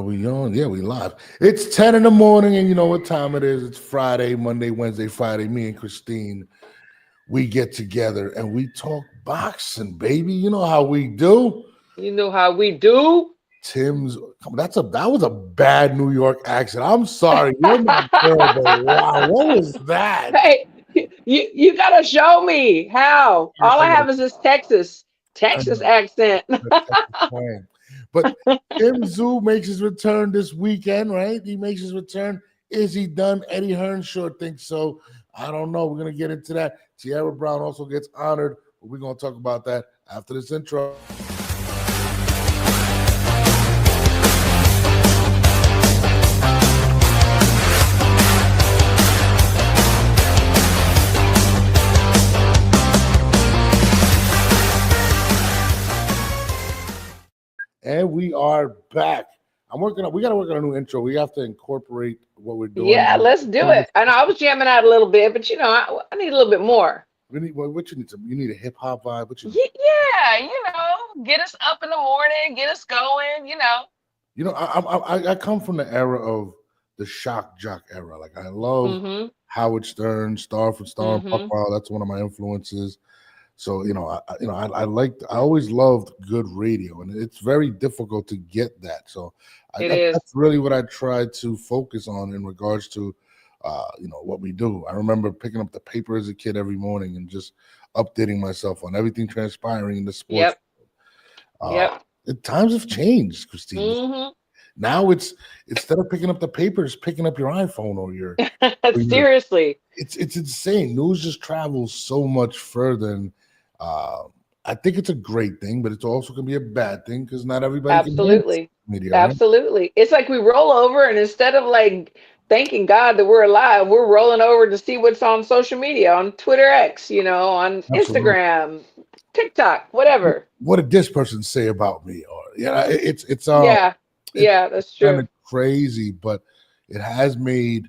we on? Yeah, we live. It's 10 in the morning, and you know what time it is. It's Friday, Monday, Wednesday, Friday. Me and Christine, we get together and we talk boxing, baby. You know how we do. You know how we do. Tim's that was a bad New York accent. I'm sorry, you're my girl, but wow, what was that? Hey, you gotta show me how. All I have is this I Texas know, accent. plan. But Tim Zoo makes his return this weekend, right? He makes his return. Is he done? Eddie Hearn sure thinks so. I don't know. We're gonna get into that. Tiara Brown also gets honored, but we're gonna talk about that after this intro. And we are back. We gotta work on a new intro. We have to incorporate what we're Yeah, doing. let's do it. I know I was jamming out a little bit, but I need a little bit more. We need what you need you need a hip hop vibe. What you need? Yeah, get us up in the morning, get us going. You know, I come from the era of the shock jock era. Like I love Mm-hmm. Howard Stern, Star for Star, and Mm-hmm. Buckwild. That's one of my influences. So I always loved good radio, and it's very difficult to get that. So It is. that's really what I try to focus on in regards to what we do. I remember picking up the paper as a kid every morning and just updating myself on everything transpiring in the sports. Yep. Uh, Yep. Times have changed, Christine. Mm-hmm. Now it's instead of picking up the paper, it's picking up your iPhone or your Seriously. it's insane. News just travels so much further, and uh, I think it's a great thing, but it also can be a bad thing because not everybody can handle Absolutely. media, right? Absolutely. It's like we roll over and instead of like thanking God that we're alive, we're rolling over to see what's on social media, on Twitter X, on Absolutely. Instagram, TikTok, whatever. What did this person say about me? Or Yeah. it's Yeah, that's kind true. of crazy, but it has made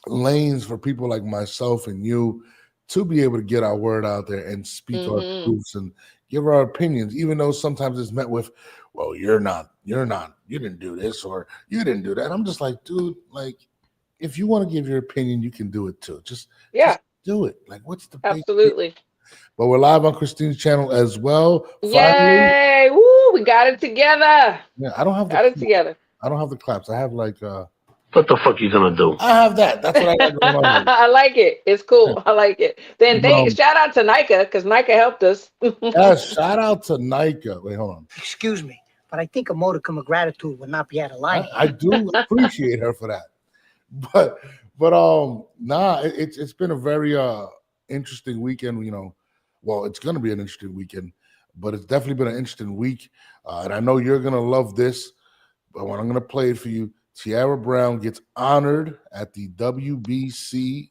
lanes for people like myself and you to be able to get our word out there and speak our Mm-hmm. truths and give our opinions, even though sometimes it's met with, well, you didn't do this or you didn't do that. I'm just like, dude, like, if you want to give your opinion, you can do it too. Just Yeah, do it. Like, what's the big deal? absolutely. But we're live on Christine's channel as well. Finally, Yay. Woo, we got it together. yeah, Got it together. I don't have the claps. I have like What the fuck you gonna do? I have that. That's what I got going on with. I like it. It's Yeah. cool. I like it. Then But shout out to Nika because Nika helped us. shout out to Nika. Wait, hold on. Excuse me, but I think a modicum of gratitude would not be out of line. I do appreciate her for that. But nah, it's been a very interesting weekend, Well, it's gonna be an interesting weekend, but it's definitely been an interesting week. And I know you're gonna love this, but when I'm gonna play it for you, Tiara Brown gets honored at the WBC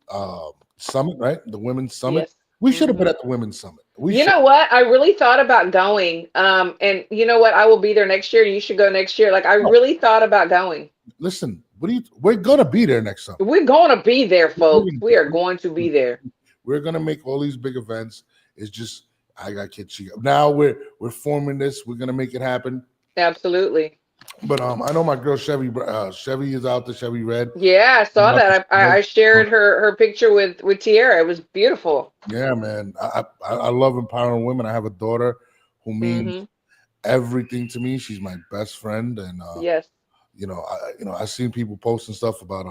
summit, right? The women's summit. Yes. We should have been Mhm. at the women's summit. You know what? I really thought about going. And you know what? I will be there next year. You should go next year. Like I Oh, really thought about going. listen, we're gonna be there next summer. We're going to be there, folks. We are going to be there. We're gonna make all these big events. It's just I got kids. Now we're forming this. We're gonna make it happen. Absolutely. But I know my girl Chevy. Chevy is out there. Chevy Red. Yeah, I saw that. I shared her picture with Tiara. It was beautiful. Yeah, man. I love empowering women. I have a daughter who means Hmm. everything to me. She's my best friend, and Yes. I've seen people posting stuff about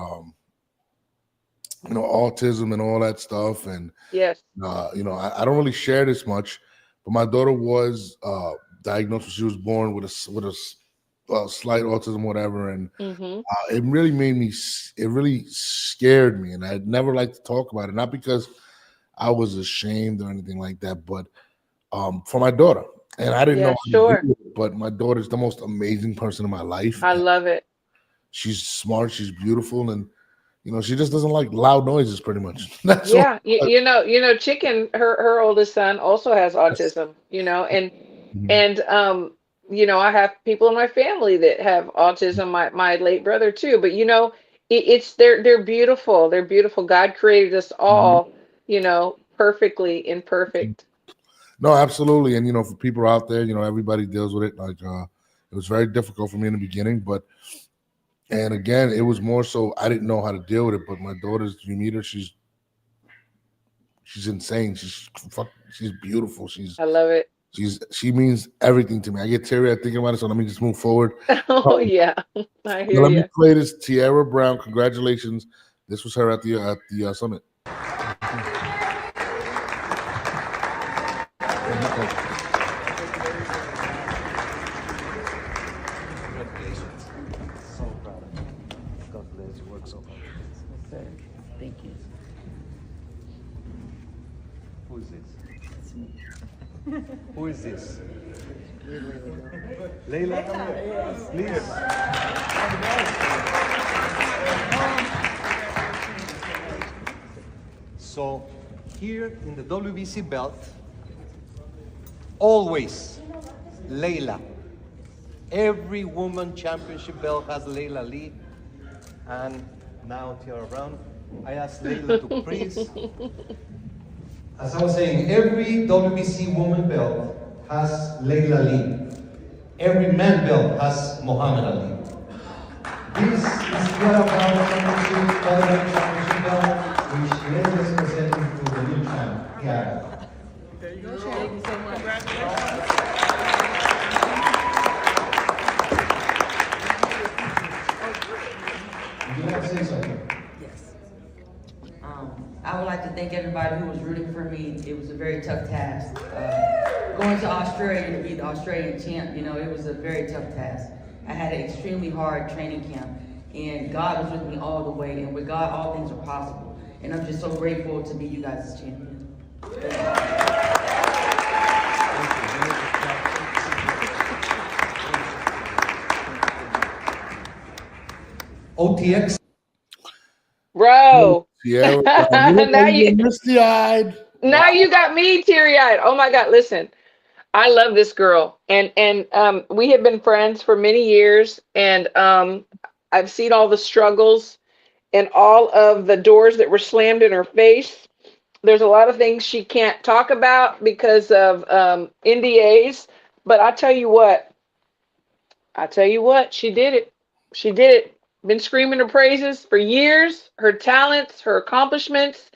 autism and all that stuff, and Yes. I don't really share this much, but my daughter was diagnosed when she was born with a slight autism, whatever, and Hmm. it really scared me, and I'd never like to talk about it, not because I was ashamed or anything like that, but for my daughter, and I didn't know Yeah, how to sure. do it, but my daughter's the most amazing person in my life. I love it. She's smart, she's beautiful, and she just doesn't like loud noises pretty much. That's all. Yeah, Chicken, her oldest son also has autism, Mhm. and I have people in my family that have autism, my late brother too, but they're beautiful. They're beautiful. God created us all, perfectly imperfect. No, absolutely. And for people out there, everybody deals with it. Like It was very difficult for me in the beginning, and again, it was more so I didn't know how to deal with it. But my daughter's, you meet her, she's insane. She's beautiful. I love it. She means everything to me. I get teary thinking about it, so let me just move forward. Oh yeah, I hear Let me you. play this. Tiara Brown, congratulations. This was her at the summit. So proud of you. God bless you. Work so hard. Thank you. Who is this? Who is this? Layla? Yes. Please. So, here in the WBC belt, always Layla. Every woman championship belt has Layla Lee. And now Tiara Brown. I asked Layla to please. As I was saying, every WBC woman belt has Layla Lee. Every man belt has Muhammad Ali. This is Tiara Brown Championship, Featherweight Championship belt, which Layla is presenting to the new champ, Tiara. There you go. Thank you so much. Would you like to say something? Yes. I would like to thank everybody who was rooting for me. It was a very tough task. Going to Australia to be the Australian champ, it was a very tough task. I had an extremely hard training camp, and God was with me all the way, and with God, all things are possible. And I'm just so grateful to be you guys' champion. OTX. Bro. Tiara, Now you misty-eyed. now you got me teary-eyed. Oh my God, listen. I love this girl. And we have been friends for many years, and I've seen all the struggles and all of the doors that were slammed in her face. There's a lot of things she can't talk about because of NDAs, but I tell you what, she did it. She did it. Been screaming her praises for years, her talents, her accomplishments,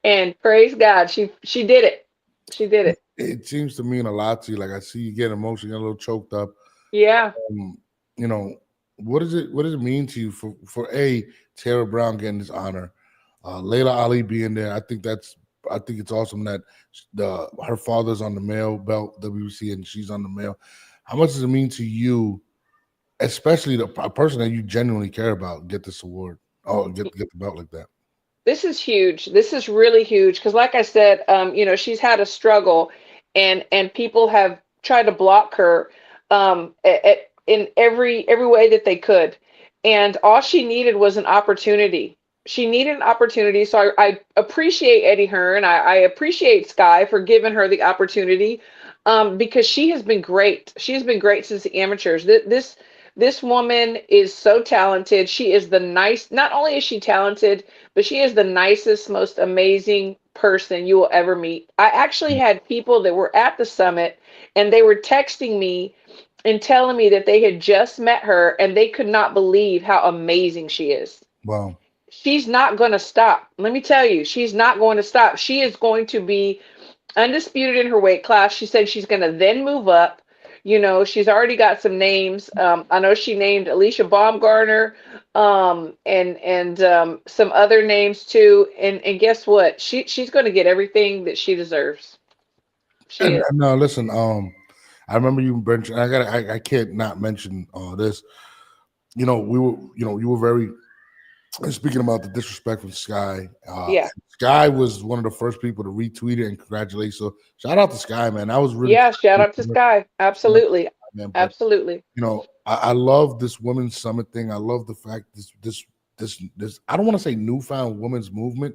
and praise God, she did it. She did it. It seems to mean a lot to you. Like I see you get emotional, get a little choked up. Yeah. What does it mean to you for Tiara Brown getting this honor, Layla Ali being there? I think it's awesome that her father's on the male belt WBC and she's on the male. How much does it mean to you, especially a person that you genuinely care about, get this award? Oh, get the belt like that. This is huge. This is really huge because, like I said, she's had a struggle, and people have tried to block her in every way that they could, and all she needed was an opportunity. She needed an opportunity. So I appreciate Eddie Hearn. I appreciate Sky for giving her the opportunity, because she has been great. She has been great since the amateurs. This woman is so talented. She is not only is she talented, but she is the nicest, most amazing person you will ever meet. I actually had people that were at the summit, and they were texting me and telling me that they had just met her and they could not believe how amazing she is. Wow. She's not going to stop. Let me tell you, she's not going to stop. She is going to be undisputed in her weight class. She said she's going to then move up. She's already got some names. I know she named Alicia Baumgartner, and some other names too. And guess what? She's going to get everything that she deserves. She is. No, listen. I remember you mentioned. I can't not mention this. We were. You were very. Speaking about the disrespect from Sky, Yeah. Sky was one of the first people to retweet it and congratulate. So shout out to Sky, man. That was really Shout out to Sky. Absolutely, man. But, absolutely. I love this women's summit thing. I love the fact this I don't want to say newfound women's movement,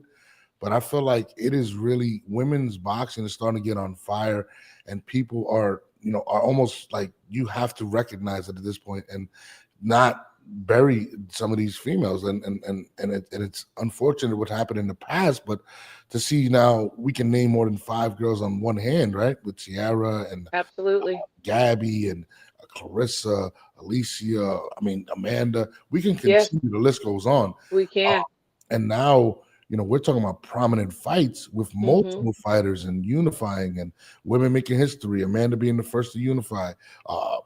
but I feel like it is really women's boxing is starting to get on fire, and people are almost like you have to recognize it at this point and not bury some of these females, and it's unfortunate what happened in the past, but to see now we can name more than 5 girls on one hand, right? With Tiara and Absolutely. Gabby and Clarissa, Alicia, I mean, Amanda. We can Yes, continue. The list goes on. we can. And now, we're talking about prominent fights with Hmm. multiple fighters and unifying and women making history. Amanda being the first to unify. Uh,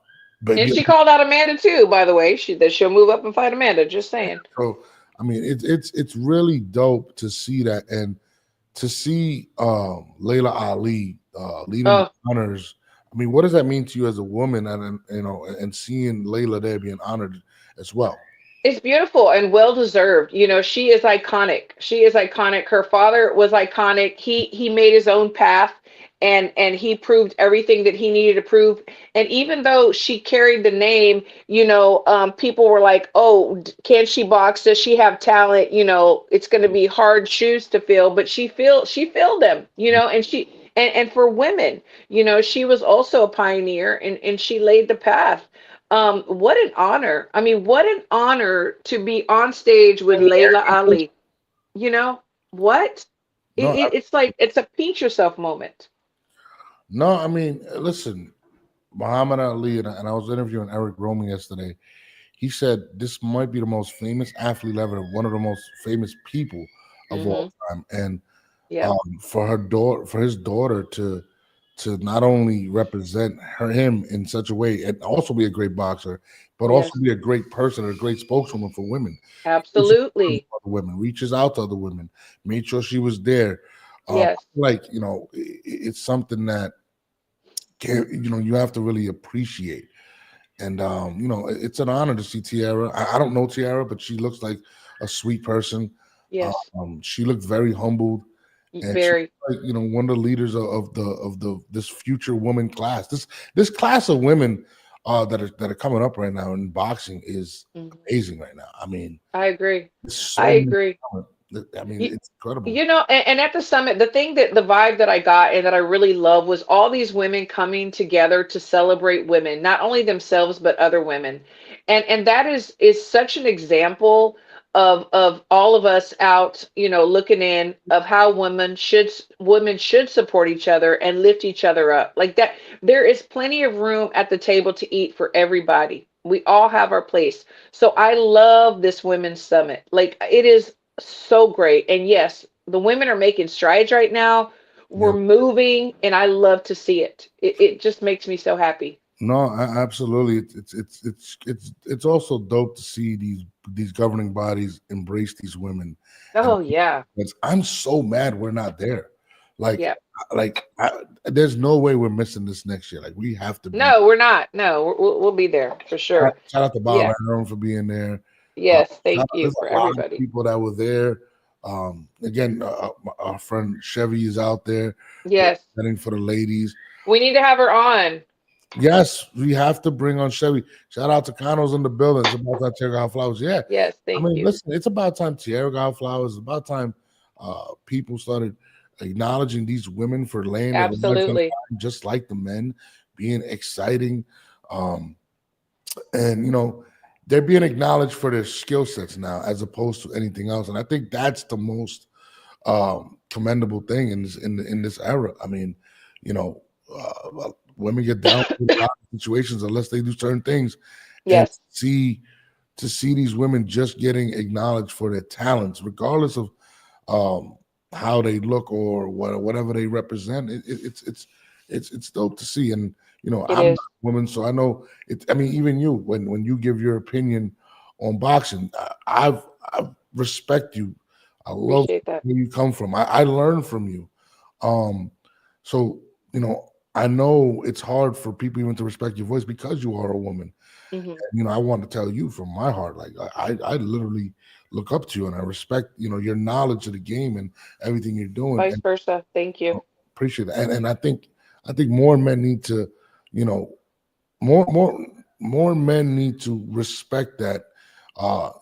but And she called out Amanda too, by the way. That she'll move up and fight Amanda. Just saying. so, I mean, it's really dope to see that, and to see Layla Ali leading the Oh, honors. I mean, what does that mean to you as a woman, and seeing Layla there being honored as well? it's beautiful and well deserved. She is iconic. She is iconic. Her father was iconic. He made his own path, and he proved everything that he needed to prove. And even though she carried the name, people were like, "Oh, can she box? Does she have talent?" It's going to be hard shoes to fill, but she filled them. And for women, she was also a pioneer, and she laid the path. What an honor. I mean, what an honor to be on stage with Layla Ali. You know what? No, It's like it's a pinch yourself moment. no. I mean, listen, Muhammad Ali, and I was interviewing Eric Roman yesterday. He said this might be the most famous athlete ever, one of the most famous people of all Hmm. time, and Yep. for his daughter to not only represent him in such a way and also be a great boxer, but also Yes. be a great person, a great spokeswoman for women. Pushes Absolutely. other women, reaches out to other women, made sure she was there. Yes. Like it's something that you have to really appreciate. And it's an honor to see Tiara. I don't know Tiara, but she looks like a sweet person. Yes. She looked very humbled, and she's Very. like one of the leaders of the this future woman class. This class of women that are coming up right now in boxing is Mhm. amazing right now. I mean, I agree. it's I so much agree. talent. I mean, You, it's incredible. and at the summit, the vibe that I got and that I really love was all these women coming together to celebrate women, not only themselves but other women, and that is such an example of all of us out, looking in of how women should support each other and lift each other up like that. There is plenty of room at the table to eat for everybody. We all have our place. So I love this women's summit. Like it is so great. And yes, the women are making strides right now. We're Yeah. moving, and I love to see it. It just makes me so happy. No, absolutely. It's also dope to see these governing bodies embrace these women. And Oh yeah, I'm so mad we're not there. Like, yeah. there's no way we're missing this next year. Like, we have to be. No, we're not. No, we'll be there for sure. Shout out to Bob Yeah. Aaron for being there. Yes. Thank you There's for a lot of everybody. people that were there. Again, our friend Chevy is out there Yes. representing for the ladies. We need to have her on. Yes, we have to bring on Chevy. Shout out to Cano's in the building. It's about time Tiara got flowers. Yeah, Yes. I Thank mean, you. listen, it's about time Tiara got flowers. It's about time people started acknowledging these women for laying their lives on the Absolutely. line, just like the men, being exciting. Um, and they're being acknowledged for their skill sets now as opposed to anything else. And I think that's the most commendable thing in this era. I mean, women get down in a lot of situations unless they do certain things, and Yes. to see these women just getting acknowledged for their talents, regardless of how they look or whatever they represent. It's dope to see. And It I'm not is. a woman, so I know it. I mean, even you, when you give your opinion on boxing, I respect you. I love Appreciate that. where you come from. I learn from you. Um, so I know it's hard for people even to respect your voice because you are a woman. Hmm. And, I want to tell you from my heart, like I literally look up to you and I respect your knowledge of the game and everything you're doing, Vice and versa. Thank you. appreciate that. And I think more men need to, you know, more men need to respect that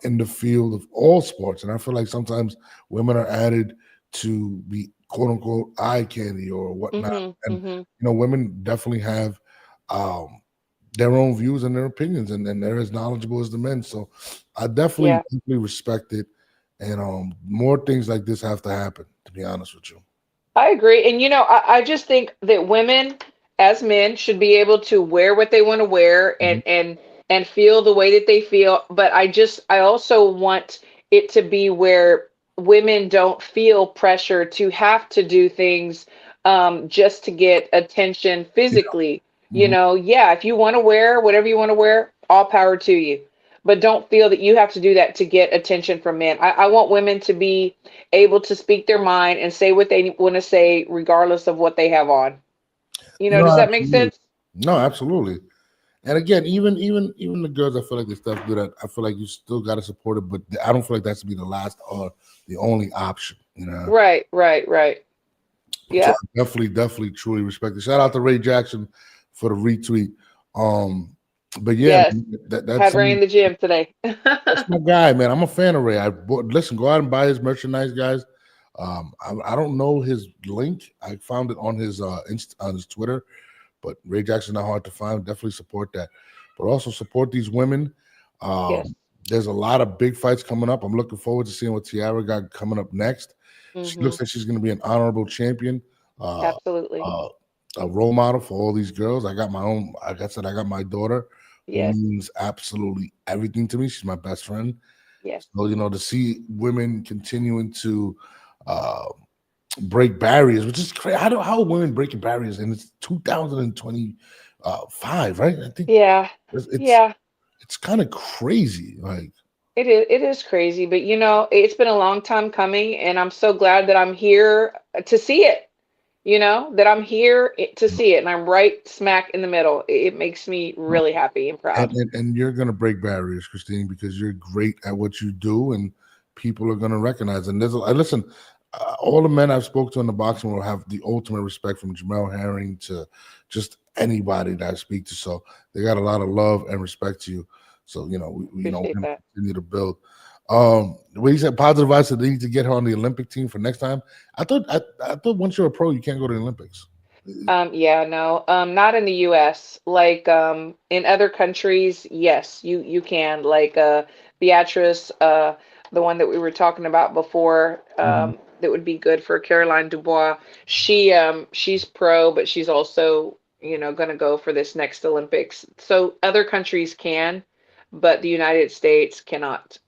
in the field of all sports. And I feel like sometimes women are added to be quote unquote eye candy or whatnot. Hmm. And Hmm. women definitely have um their own views and their opinions, and they're as knowledgeable as the men. So I Yeah. definitely respect it. And more things like this have to happen, to be honest with you. I agree. And I just think that women as men should be able to wear what they want to wear Mhm. and feel the way that they feel. But I also want it to be where women don't feel pressure to have to do things just to get attention Yeah. physically. Mhm. Yeah, if you want to wear whatever you want to wear, all power to you. But don't feel that you have to do that to get attention from men. I want women to be able to speak their mind and say what they want to say, regardless of what they have on. No, Does that make absolutely. sense? No, absolutely. And again, even the girls, I feel like they stuff do that. I feel like you still got to support it, but I don't feel like that's to be the last or the only option. Right, right, right. So Yeah. I definitely, truly respect it. Shout out to Ray Jackson for the retweet. Um, but yeah, Yes. man, that's Had Ray in the gym today. that's my guy, man. I'm a fan of Ray. Listen, go out and buy his merchandise, guys. I don't know his link. I found it on his on his Twitter, but Ray Jackson not hard to find. Definitely support that, but also support these women. Yes. There's a lot of big fights coming up. I'm looking forward to seeing what Tiara got coming up next. She Hmm. looks like she's going to be an honorable champion, uh, Absolutely. uh, a role model for all these girls. I got my own. Like I said, I got my daughter, who Yes. means absolutely everything to me. She's my best friend. Yes. So to see women continuing to uh, break barriers, which is crazy. How are women breaking barriers? And it's 2025, right? I think Yeah. it's Yeah. it's kind of crazy. Like, It is crazy, but it's been a long time coming, and I'm so glad that I'm here to see it. That I'm here to see it, and I'm right smack in the middle. It makes me really happy and and proud. and you're gonna break barriers, Christine, because you're great at what you do, and people are gonna recognize. And listen, all the men I've spoke to in the boxing world have the ultimate respect, from Jamel Herring to just anybody that I speak to. So they got a lot of love and respect to you. So we're Appreciate gonna that. continue to build. When you said positive advice that they need to get her on the Olympic team for next time, I thought once you're a pro, you can't go to the Olympics. Yeah, no, not in the US. Like, in other countries, yes, you can. Like, Beatrice, the one that we were talking about before, Mhm. that would be good for Caroline Dubois. She's pro, but she's also, gonna go for this next Olympics. So other countries can, but the United States cannot.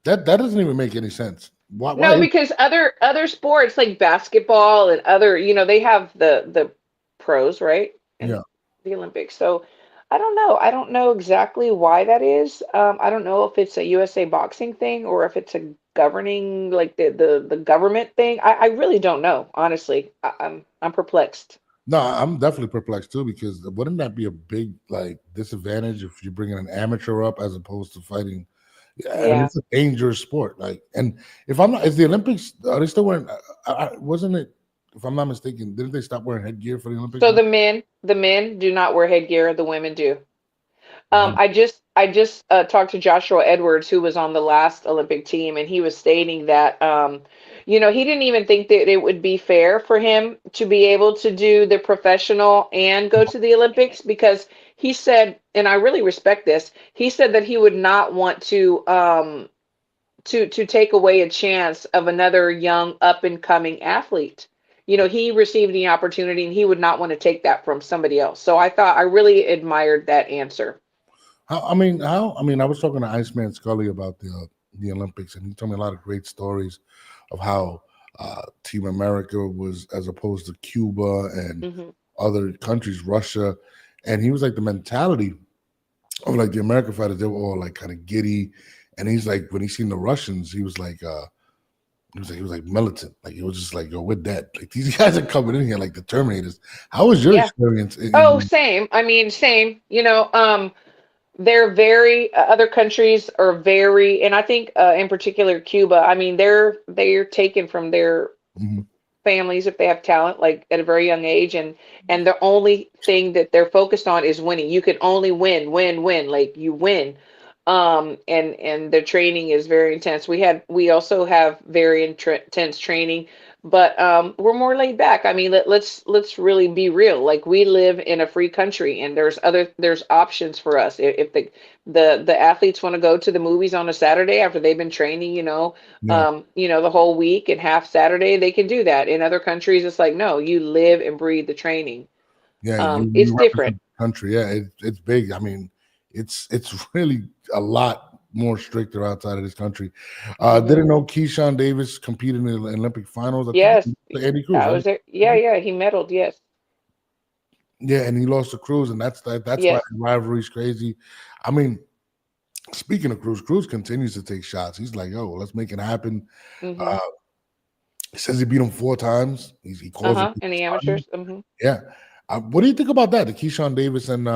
That doesn't even make any sense. Why No, because other sports like basketball and other, they have the pros, right? And yeah. the Olympics. So I don't know. I don't know exactly why that is. I don't know if it's a USA boxing thing or if it's a governing, like the government thing. I really don't know, honestly. I'm perplexed. No, I'm definitely perplexed too, because wouldn't that be a big like disadvantage if you're bringing an amateur up as opposed to fighting? Yeah, and Yeah. it's a dangerous sport. Like, and if I'm not, is the Olympics, are they still wearing? Wasn't it? If I'm not mistaken, didn't they stop wearing headgear for the Olympics So now? the men do not wear headgear, the women do. Wow. I just talked to Joshua Edwards, who was on the last Olympic team, and he was stating that he didn't even think that it would be fair for him to be able to do the professional and go to the Olympics, because he said, and I really respect this, he said that he would not want to take away a chance of another young up and coming athlete. He received the opportunity and he would not want to take that from somebody else. So I really admired that answer. I was talking to Iceman Scully about the Olympics, and he told me a lot of great stories of how Team America was, as opposed to Cuba and Hmm. other countries, Russia, and he was like, the mentality of like the American fighters, they were all like kind of giddy, and he's like, when he seen the Russians, he was like militant, like it was just like, yo, we're dead, like these guys are coming in here like the Terminators. How was your Yeah. experience Oh, in same. I mean, same. They're very other countries are very, and I think in particular Cuba. I mean, they're taken from their Mhm. families if they have talent, like at a very young age, and the only thing that they're focused on is winning. You can only win, like you win. And the training is very intense. We also have very intense training, but we're more laid back. I mean, let's really be real. Like, we live in a free country, and there's options for us. If the athletes want to go to the movies on a Saturday after they've been training, Yeah. the whole week and half Saturday, they can do that. In other countries, it's like, no, you live and breathe the training. Yeah, It's you different. represent the country. Yeah, it's big. I mean, it's really a lot more stricter outside of this country. Didn't know Keyshawn Davis competed in the Olympic finals. I think Yes, Andy Cruz, I right? was there. Yeah, he medaled. Yes, Yeah, and he lost to Cruz, and that's why yes. the rivalry's crazy. I mean, speaking of Cruz, Cruz continues to take shots. He's like, yo, let's make it happen. Mm-hmm. Uh, he says he beat him 4 times. He calls him. In the amateurs. Yeah. What do you think about that? The Keyshawn Davis and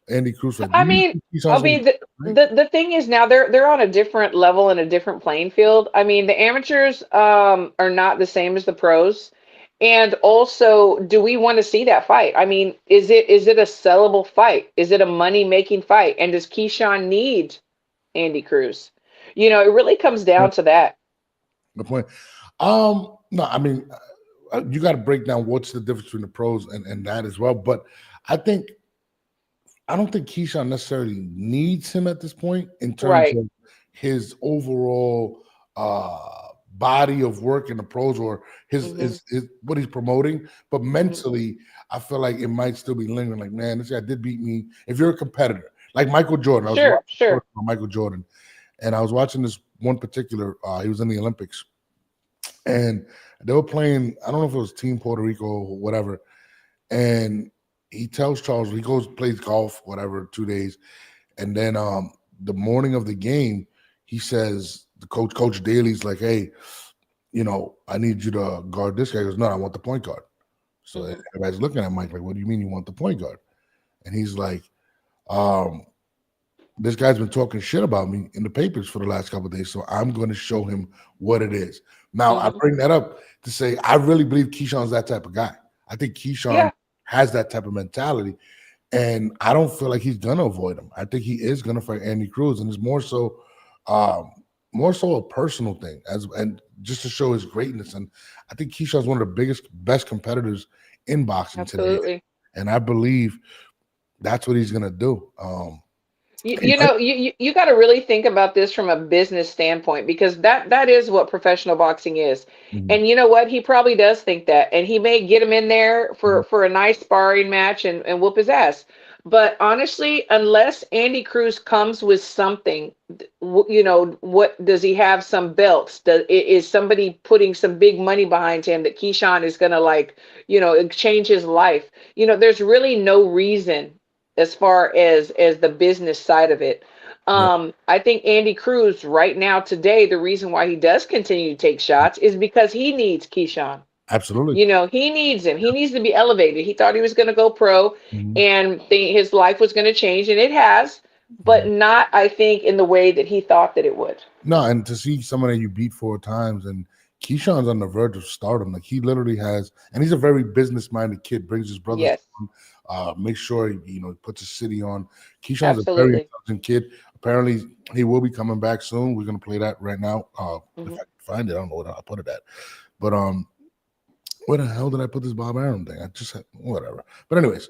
Andy Cruz fight. Do I you mean, think I Keyshawn's gonna mean the, right? the the thing is now they're on a different level and a different playing field. I mean, the amateurs are not the same as the pros. And also, do we want to see that fight? I mean, is it a sellable fight? Is it a money-making fight? And does Keyshawn need Andy Cruz? It really comes down to that. The point. No, I mean, you got to break down what's the difference between the pros and that as well. But I think I don't think Keyshawn necessarily needs him at this point in terms Right. of his overall body of work in the pros or Hmm. his what he's promoting. But Hmm. mentally, I feel like it might still be lingering. Like, man, this guy did beat me. If you're a competitor, like Michael Jordan, I was Sure, watching a story sure. about Michael Jordan, and I was watching this one particular. He was in the Olympics, and they were playing. I don't know if it was Team Puerto Rico or whatever, and he tells Charles he goes plays golf whatever 2 days, and then the morning of the game he says the coach Daly's like, hey, I need you to guard this guy. He goes, no, I want the point guard. So Hmm. everybody's looking at Mike like, what do you mean you want the point guard? And he's like, um this guy's been talking shit about me in the papers for the last couple of days, so I'm going to show him what it is. Now, I Hmm. bring that up to say I really believe Keyshawn's that type of guy. I think Keyshawn Yeah, has that type of mentality, and I don't feel like he's going to avoid him. I think he is going to fight Andy Cruz, and it's um, more so a personal thing, and just to show his greatness. And I think Keyshawn's one of the best competitors in boxing today, absolutely. and I believe that's what he's going to do. You, He you might- know, you got to really think about this from a business standpoint because that is what professional boxing is. Mhm. And you know what? He probably does think that, and he may get him in there for a nice sparring match and whoop his ass. But honestly, unless Andy Cruz comes with something, what does he have? Some belts? Is somebody putting some big money behind him that Keyshawn is gonna like, change his life? There's really no reason as far as the business side of it. Yeah, I think Andy Cruz right now today, the reason why he does continue to take shots is because he needs Keyshawn. absolutely. He needs him. He needs to be elevated. He thought he was going to go pro Mhm. and his life was going to change, and it has, but Mhm. not, I think, in the way that he thought that it would. No, and to see someone that you beat 4 times, and Keyshawn's on the verge of stardom. Like he literally has, and he's a very business-minded kid. Brings his brothers, Yes, on, makes sure he puts his city on. Keyshawn's a very absolutely. intelligent kid. Apparently, he will be coming back soon. We're gonna play that right now. If Hmm. I can find it, I don't know where I put it at. But where the hell did I put this Bob Arum thing? I just had whatever. But anyways,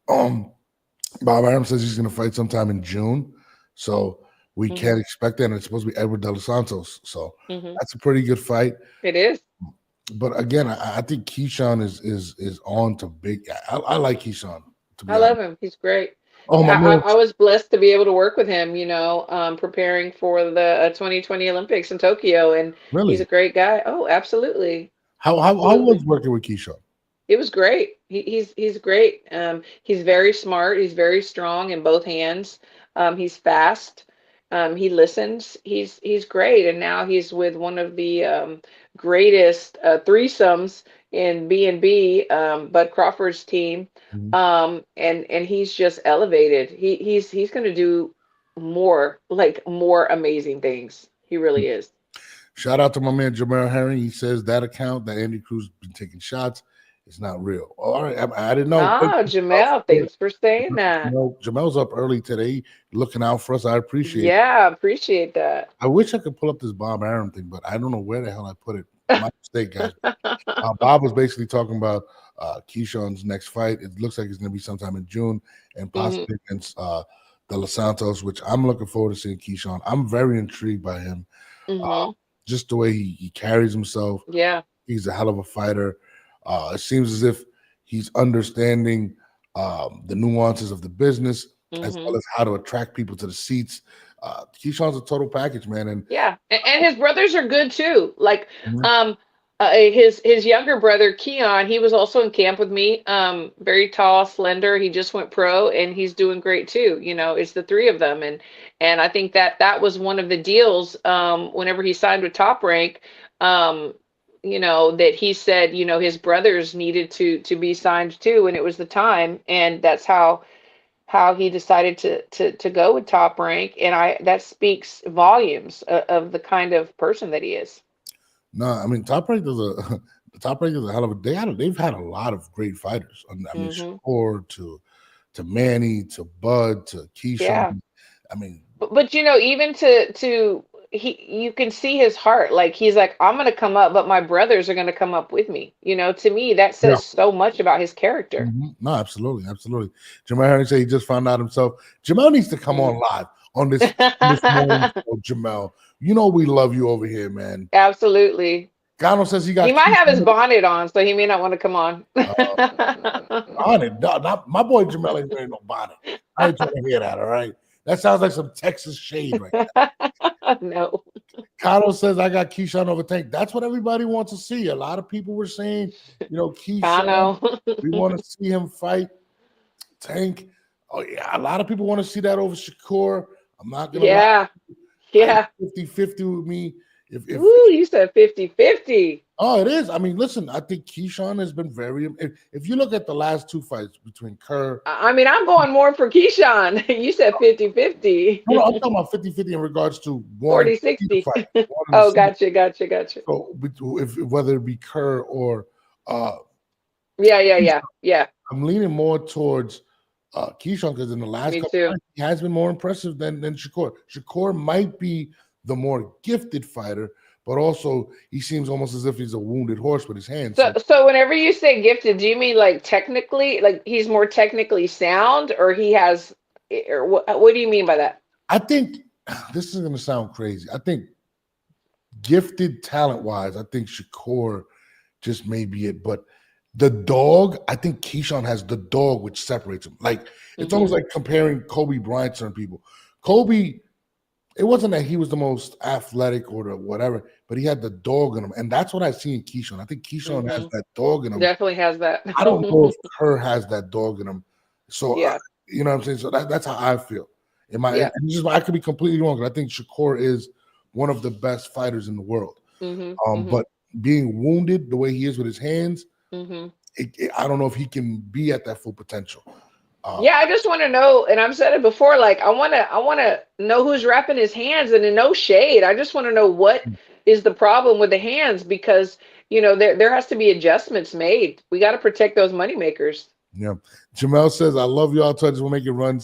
um, Bob Arum says he's going to fight sometime in June, so we Hmm. can't expect that. And it's supposed to be Edward De Los Santos, so Hmm. that's a pretty good fight. It is. But again, I think Keyshawn is on to big. I like Keyshawn, to be I honest. love him. He's great. Oh my I, I man, I was blessed to be able to work with him, preparing for the 2020 Olympics in Tokyo, and he's a really? great guy. Oh, absolutely, How absolutely. was working with Keyshawn? It was great. He's great. He's very smart. He's very strong in both hands. He's fast. He listens. He's great. And now he's with one of the greatest threesomes in B&B, Bud Crawford's team. Mhm. And he's just elevated. He's going to do more amazing things. He really is. Shout out to my man Jamal Herring. He says that account that Andy Cruz been taking shots is not real. All right, I didn't know. Thank Ah, you, Jamel, Jamel, for thanks for saying that. Jamel's up early today, looking out for us. I appreciate it. Yeah, appreciate that. I wish I could pull up this Bob Arum thing, but I don't know where the hell I put it. My mistake, guys. Bob was basically talking about Keyshawn's next fight. It looks like it's going to be sometime in June and Hmm. possibly against De Los Santos, which I'm looking forward to seeing Keyshawn. I'm very intrigued by him. Uh, Hmm. just the way he carries himself. Yeah. He's a hell of a fighter. It seems as if he's understanding the nuances of the business, as well Mhm. as how to attract people to the seats. Keyshawn's a total package, man. And Yeah, and his brothers are good too. Like, Mhm. um, his younger brother Keon, he was also in camp with me. Very tall, slender. He just went pro, and he's doing great too. You know, it's the three of them, and I think that that was one of the deals. Whenever he signed with Top Rank, um, you know, that he said, you know, his brothers needed to be signed too, and it was the time, and that's how he decided to go with Top Rank, and I that speaks volumes of the kind of person that he is. no, I mean Top Rank is a the Top Rank is a hell of a they've had a lot of great fighters. I mean Hmm. Shakur to Manny to Bud to Yeah, Keyshawn. I mean, but you know, even to he, you can see his heart. Like he's like, I'm gonna come up, but my brothers are gonna come up with me. You know, to me, that yeah. says so much about his character. No, absolutely, absolutely. Jamel Herring said he just found out himself. Jamel needs to come on Mm. live on this morning show. Jamel, you know we love you over here, man. Absolutely. Gano says he He got might have his Keyshawn bonnet on, so he may not want to come on. bonnet. No, not my boy Jamel ain't wearing no bonnet. I ain't trying to hear that. All right, that sounds like some Texas shade, right? No. Kano says I got Keyshawn over Tank. That's what everybody wants to see. A lot of people were saying, you know, Keyshawn, Kano. we want to see him fight Tank. Oh, yeah. A lot of people want to see that over Shakur. I'm not going to lie. Yeah. It's Yeah. 50-50 with me. Ooh, you said 50-50. Oh, it is. I mean, listen, I think Keyshawn has been very. If you look at the last two fights between Kerr, I mean, I'm going more for Keyshawn. You said 50-50. no, I'm talking about 50-50 in regards to wanting to see the 40-60. fight. Wanting to Oh, see it. gotcha, gotcha, gotcha. So, if whether it be Kerr or uh, Yeah, yeah, yeah, yeah. I'm leaning more towards Keyshawn because in the last Me couple too. fights, he has been more impressive than Shakur. Shakur might be the more gifted fighter, but also he seems almost as if he's a wounded horse with his hands. So whenever you say gifted, do you mean like technically, like he's more technically sound, or he has, or what do you mean by that? I think this is going to sound crazy. I think gifted talent-wise, I think Shakur just may be it, but the dog, I think Keyshawn has the dog which separates him. Like it's almost like comparing Kobe Bryant to certain people. Kobe, it wasn't that he was the most athletic or the whatever, but he had the dog in him, and that's what I see in Keyshawn. I think Keyshawn has that dog in him. Definitely has that. I don't know if Kerr has that dog in him. So Yeah. you know what I'm saying. So that's how I feel. Yeah. I could be completely wrong, but I think Shakur is one of the best fighters in the world. But being wounded the way he is with his hands, I don't know if he can be at that full potential. Yeah, I just want to know, and I've said it before, like I want to know who's wrapping his hands, and in no shade. I just want to know what is the problem with the hands, because you know there has to be adjustments made. We got to protect those money makers. Yeah. Jamel says, I love y'all. Touches will make it run.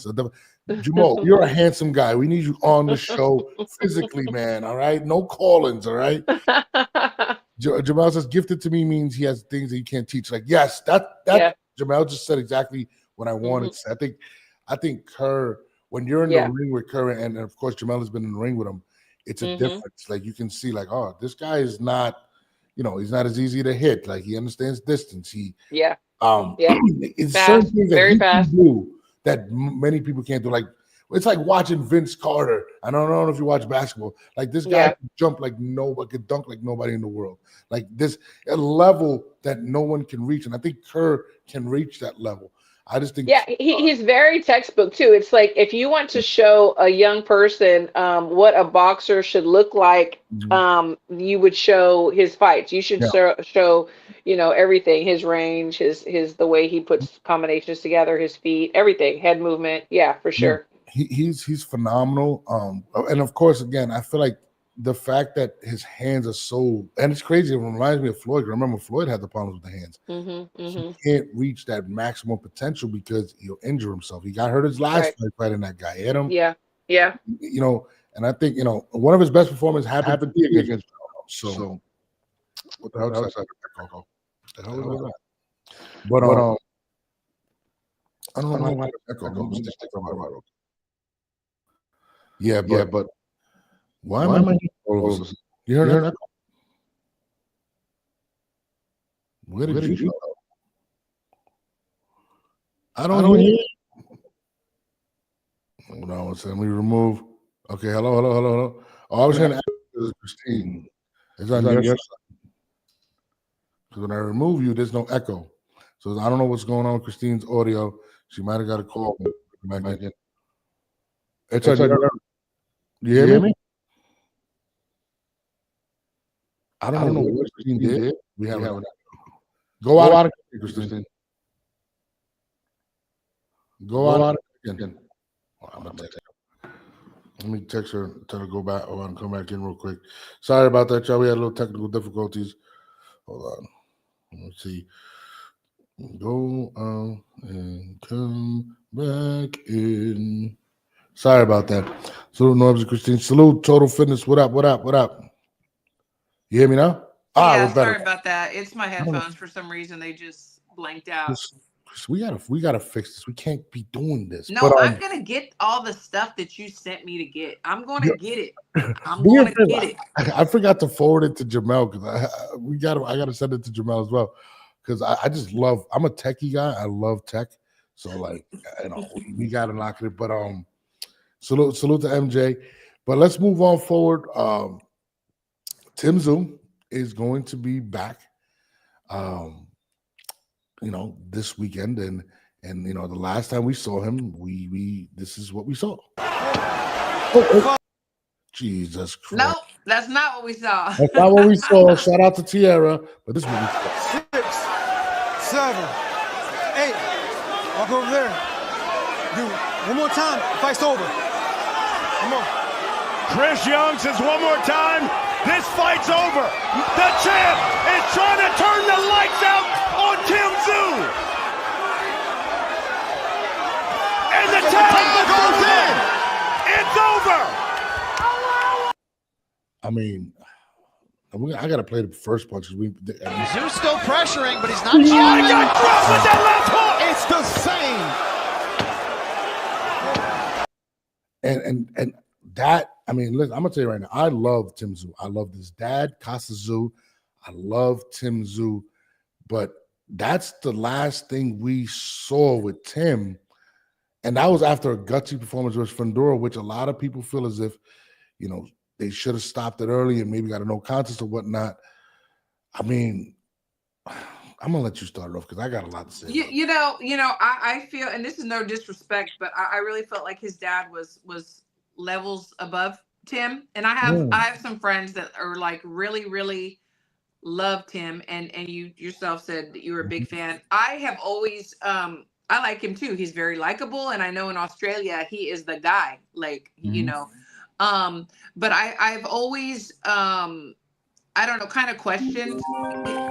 Jamal, you're a handsome guy. We need you on the show physically, man. All right. No call-ins. All right. Jamal says, gifted to me means he has things that you can't teach. Like, yes, that Jamal just said exactly what I wanted to say. I think Kerr, when you're in the ring with Kerr, and of course Jamal has been in the ring with him, it's a difference. Like you can see, like, oh, this guy is not, he's not as easy to hit. Like he understands distance. It's certain things that he can do that many people can't do. Like it's like watching Vince Carter. I don't know if you watch basketball. Like this guy can jump like nobody, could dunk like nobody in the world. Like this a level that no one can reach, and I think Kerr can reach that level. I just think he's very textbook too. It's like if you want to show a young person what a boxer should look like, you would show his fights. You should show everything, his range, his the way he puts combinations together, his feet, everything, head movement. Yeah, for sure. He's phenomenal. And of course, again, I feel like the fact that his hands are so, and it's crazy. It reminds me of Floyd. Remember, Floyd had the problems with the hands. He can't reach that maximum potential because he'll injure himself. He got hurt his last fight fighting that guy. Hit him. Yeah. And I think one of his best performances happened to be against. So what the hell is that? The hell is that? But I don't know why echo. Yeah, but why am I all of a sudden? You heard that? Where did you go? I don't hear. Hold on one second. Let me remove. Okay, hello. Oh, I was hearing Christine. It's on your side. Because when I remove you, there's no echo. So I don't know what's going on with Christine's audio. She might have got a call. It's on your. You hear me? I don't know what Christine did. We have it. Go out, Christine. Go out again. Let me text her, tell her to go back and come back in real quick. Sorry about that, y'all. We had a little technical difficulties. Hold on. Let me see. Go out and come back in. Sorry about that. Salute, Norbs, Christine. Salute, Total Fitness. What up? You hear me now? Yeah, sorry about that. It's my headphones. For some reason, they just blanked out. We gotta fix this. We can't be doing this. No, but, I'm gonna get all the stuff that you sent me to get. I'm gonna get it. I forgot to forward it to Jamel because I gotta send it to Jamel as well. Because I just love, I'm a techie guy. I love tech. So like, we gotta knock it. But salute to MJ. But let's move on forward. Tszyu is going to be back. This weekend, and the last time we saw him, we this is what we saw. Jesus Christ! No, that's not what we saw. That's not what we saw. Shout out to Tiara, but this is what we saw. 6, 7, 8. Walk over there. Do one more time. Fight's over. Come on. Chris Young says one more time. This fight's over. The champ is trying to turn the lights out on Tszyu. And the towel goes in. It's over. I mean, I got to play the first punch. Tszyu still pressuring, but he's not. Oh, he got dropped with that left hook. It's the same. And that, I mean, listen, I'm gonna tell you right now, I love Tszyu. I love his dad, Kasazu. I love Tszyu, but that's the last thing we saw with Tim, and that was after a gutsy performance with Fundora, which a lot of people feel as if, they should have stopped it early and maybe got a no contest or whatnot. I mean, I'm gonna let you start it off because I got a lot to say. I feel, and this is no disrespect, but I really felt like his dad was levels above Tim, and I have some friends that are like really, really loved him, and you yourself said that you were a big fan. I have always I like him too. He's very likable, and I know in Australia he is the guy. Like but I've always I don't know, kind of questioned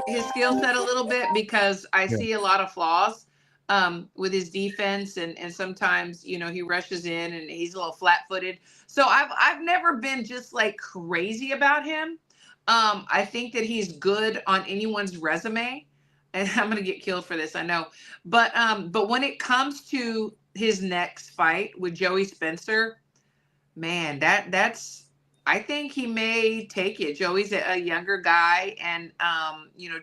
his skill set a little bit because I see a lot of flaws with his defense, and sometimes he rushes in and he's a little flat-footed. So I've never been just like crazy about him. I think that he's good on anyone's resume, and I'm gonna get killed for this, I know. But when it comes to his next fight with Joey Spencer, man, that's I think he may take it. Joey's a younger guy, and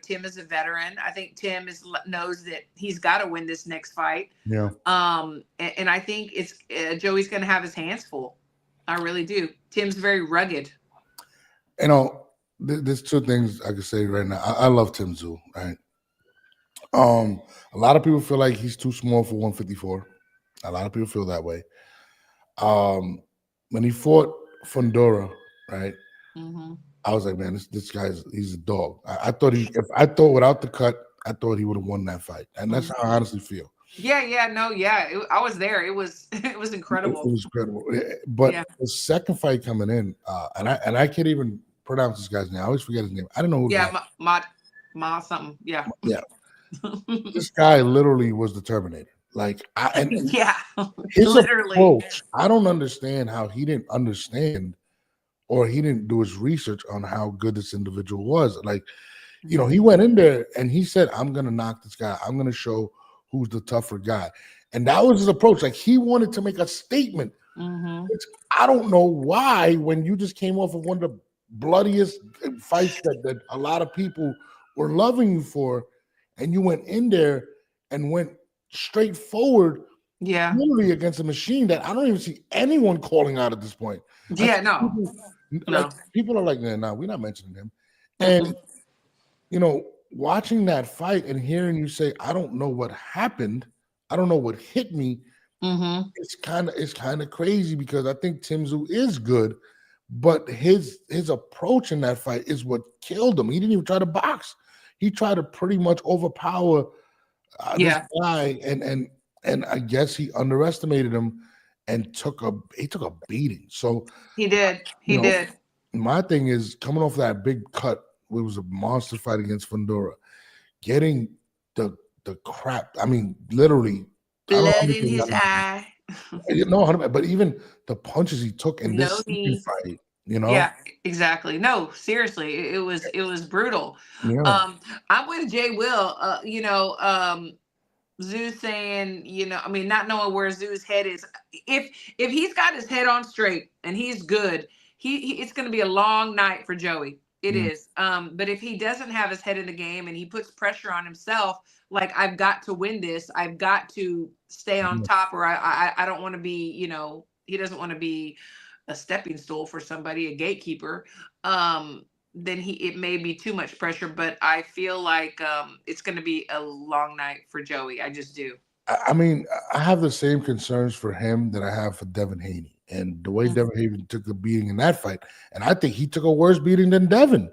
Tim is a veteran. I think Tim knows that he's got to win this next fight. Yeah. And I think it's Joey's going to have his hands full. I really do. Tim's very rugged. There's two things I can say right now. I love Tszyu, right? A lot of people feel like he's too small for 154. A lot of people feel that way. When he fought Fundora, right? Mm-hmm. I was like, man, this guy's he's a dog. I thought without the cut, I thought he would have won that fight, and that's how I honestly feel. I was there. It was incredible. It was incredible. But the second fight coming in, and I can't even pronounce this guy's name. I always forget his name. I don't know who. Yeah, Ma something. Yeah. Yeah. This guy literally was the Terminator. Like, his literally. Approach, I don't understand how he didn't understand, or he didn't do his research on how good this individual was. Like, he went in there and he said, "I'm gonna knock this guy. I'm gonna show who's the tougher guy," and that was his approach. Like, he wanted to make a statement. Mm-hmm. I don't know why, when you just came off of one of the bloodiest fights that a lot of people were loving you for, and you went in there and went straightforward, Yeah. literally against a machine that I don't even see anyone calling out at this point. Yeah, no. People are like, nah, we're not mentioning him. And watching that fight and hearing you say, I don't know what happened, I don't know what hit me. It's kind of crazy because I think Tszyu is good, but his approach in that fight is what killed him. He didn't even try to box. He tried to pretty much overpower this guy, and I guess he underestimated him and took a beating. So he did. He did. My thing is coming off that big cut. It was a monster fight against Fundora, getting the crap. I mean, literally blood in his eye. No, but even the punches he took in this fight, Yeah, exactly. No, seriously, it was brutal. Yeah. I'm with Jay Will. Tszyu saying, I mean, not knowing where Tszyu's head is. If he's got his head on straight and he's good, it's going to be a long night for Joey. It is. But if he doesn't have his head in the game and he puts pressure on himself, like, I've got to win this, I've got to stay on top, or I don't want to be, he doesn't want to be a stepping stool for somebody, a gatekeeper. Then it may be too much pressure, but I feel like it's going to be a long night for Joey. I just do. I mean, I have the same concerns for him that I have for Devin Haney, and the way Devin Haney took the beating in that fight, and I think he took a worse beating than Devin.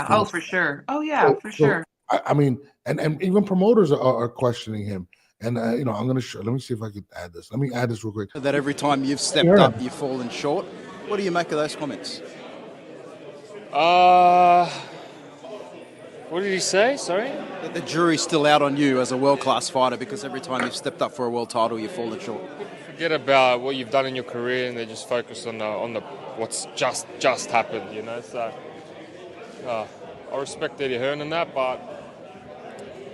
Oh, for sure. Oh, yeah, for sure. I mean, and even promoters are questioning him. And I'm going to let me see if I can add this. Let me add this real quick. That every time you've stepped up, you've fallen short. What do you make of those comments? What did he say? Sorry? That the jury's still out on you as a world-class fighter because every time you've stepped up for a world title, you've fallen short. Forget about what you've done in your career, and they just focus on the what's just happened. So I respect Eddie Hearn in that, but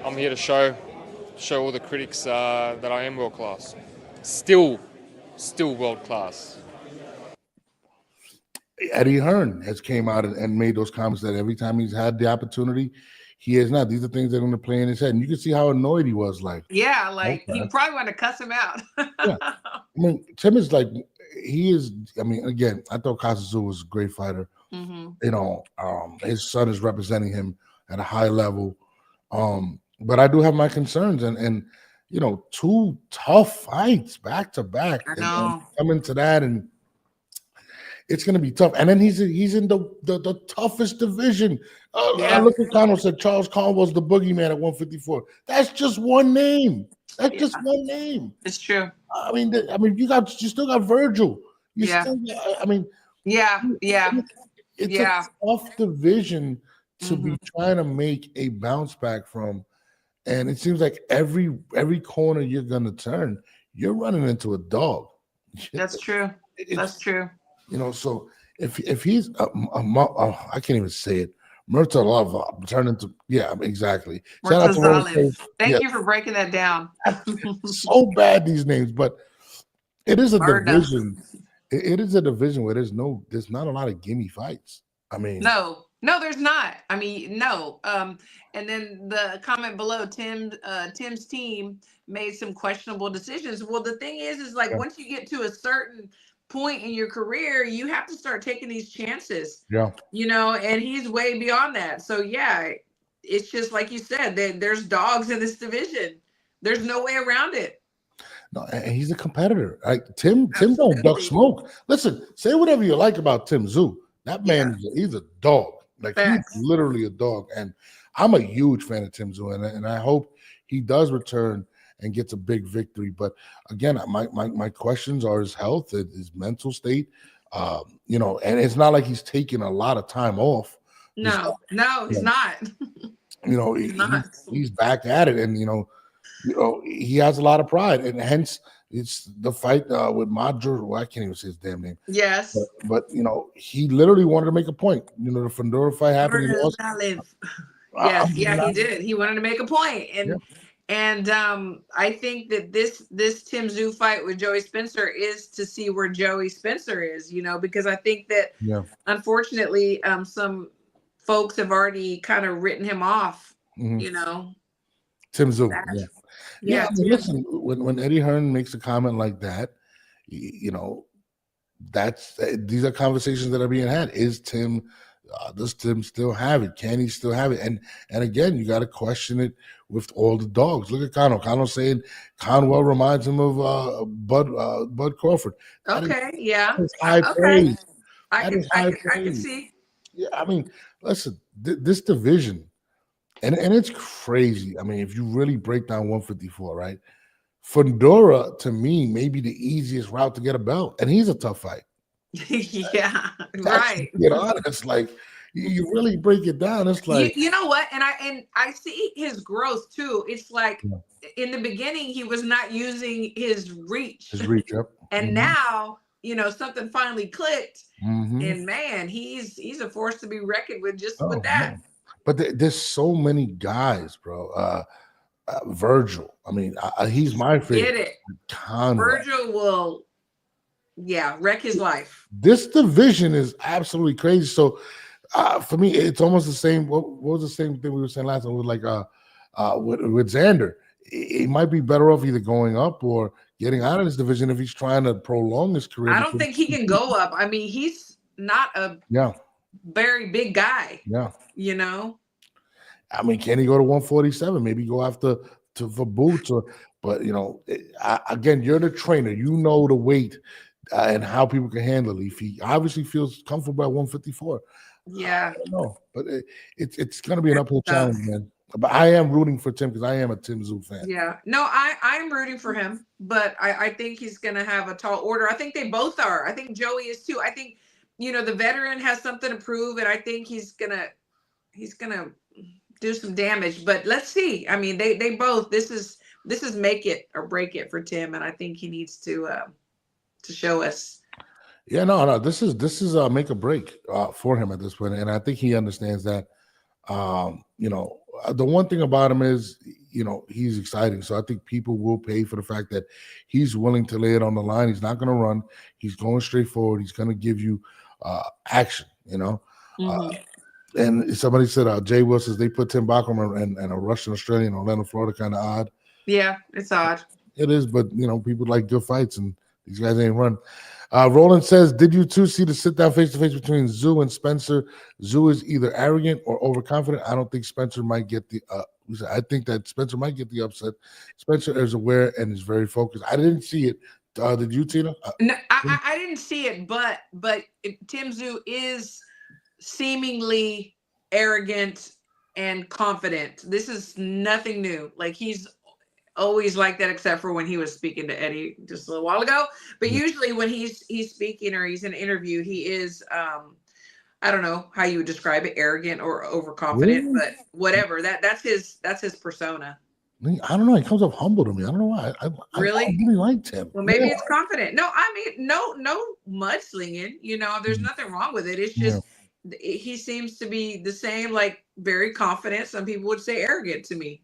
I'm here to show all the critics that I am world class. Still world class. Eddie Hearn has came out and made those comments that every time he's had the opportunity, he has not. These are things that are going to play in his head. And you can see how annoyed he was. Like, yeah, like he probably wanted to cuss him out. Yeah. I mean, Tim is like, he is. I mean, again, I thought Tszyu was a great fighter. His son is representing him at a high level. But I do have my concerns, and two tough fights back to back. I know. And come into that, and it's going to be tough. And then he's in the toughest division. I looked at Conor, said Charles Conwell's the boogeyman at 154. That's just one name. That's just one name. It's true. I mean, you still got Virgil. It's a tough division to be trying to make a bounce back from. And it seems like every corner you're gonna turn, you're running into a dog. That's true. That's true. So if he's I can't even say it. Murtalov turn into exactly. Shout out to Thank you for breaking that down. So bad these names, but it is a division. It is a division where there's not a lot of gimme fights. I mean, no, there's not. I mean, no. And then the comment below, Tim's team made some questionable decisions. Well, the thing is like once you get to a certain point in your career, you have to start taking these chances. Yeah. And he's way beyond that. So it's just like you said, there's dogs in this division. There's no way around it. No, and he's a competitor. Like Tim don't duck smoke. Listen, say whatever you like about Tszyu. That man, he's a dog. Like he's literally a dog. And I'm a huge fan of Tszyu, and I hope he does return and gets a big victory. But again, my questions are his health, his mental state. And it's not like he's taking a lot of time off. No, he's not. He's back at it, and he has a lot of pride, and hence it's the fight with Madra. Well, I can't even say his damn name. Yes, but he literally wanted to make a point. The Fundora fight happened. He did. He wanted to make a point, and I think that this Tszyu fight with Joey Spencer is to see where Joey Spencer is. Because I think that unfortunately, some folks have already kind of written him off. Tim Tszyu. That's- Yeah. I mean, Tim. listen, when Eddie Hearn makes a comment like that, you know, these are conversations that are being had. Does Tim still have it? Can he still have it? And again, you got to question it with all the dogs. Look at Conor. Conor saying Conwell reminds him of Bud Crawford. Okay, yeah. That is high Okay. praise. I can see. Yeah, I mean, listen, this division, and it's crazy. I mean, if you really break down 154, right? Fundora, to me, may be the easiest route to get a belt, and he's a tough fight. Yeah, right. You know, it's like you really break it down. It's like You know what, and I see his growth too. It's like in the beginning he was not using his reach, yep. And now something finally clicked, Mm-hmm. and man, he's a force to be reckoned with just with that. Man. But there's so many guys, bro. Virgil. I mean, he's my favorite. Get it? Conway. Virgil will, wreck his life. This division is absolutely crazy. So for me, it's almost the same. What was the same thing we were saying last time? With with Xander, he might be better off either going up or getting out of this division if he's trying to prolong his career. I don't think he can go up. I mean, he's not a very big guy. Yeah. I mean, can he go to 147? Maybe go after for boots but again, you're the trainer. You know the weight and how people can handle it. If he obviously feels comfortable at 154. Yeah. I don't know. But it's gonna be an uphill challenge, man. But I am rooting for Tim because I am a Tim Tszyu fan. Yeah. No, I'm rooting for him, but I think he's gonna have a tall order. I think they both are. I think Joey is too. I think, the veteran has something to prove, and I think he's gonna do some damage. But let's see. I mean, they both. This is make it or break it for Tim, and I think he needs to show us. Yeah, no. This is make or break for him at this point, and I think he understands that. The one thing about him is, he's exciting. So I think people will pay for the fact that he's willing to lay it on the line. He's not going to run. He's going straight forward. He's going to give you action. Mm-hmm. And somebody said, Jay Will says they put Tim Bachman and a Russian Australian in Orlando, Florida, kind of odd. Yeah, it's odd. It is, but people like good fights, and these guys ain't run. Roland says, did you two see the sit-down face-to-face between Tszyu and Spencer? Tszyu is either arrogant or overconfident. I don't think Spencer might get the I think that Spencer might get the upset. Spencer is aware and is very focused. I didn't see it. Did you, Tina? No, I didn't see it, but Tim Tszyu is seemingly arrogant and confident. This is nothing new. Like, he's always like that, except for when he was speaking to Eddie just a little while ago. But usually when he's speaking or he's in an interview, he is I don't know how you would describe it, arrogant or overconfident, but whatever. That's his persona. I don't know. He comes off humble to me. I don't know why. I really liked him. Well, maybe it's confident. No, I mean, no mudslinging. There's nothing wrong with it. It's just he seems to be the same, like very confident. Some people would say arrogant to me.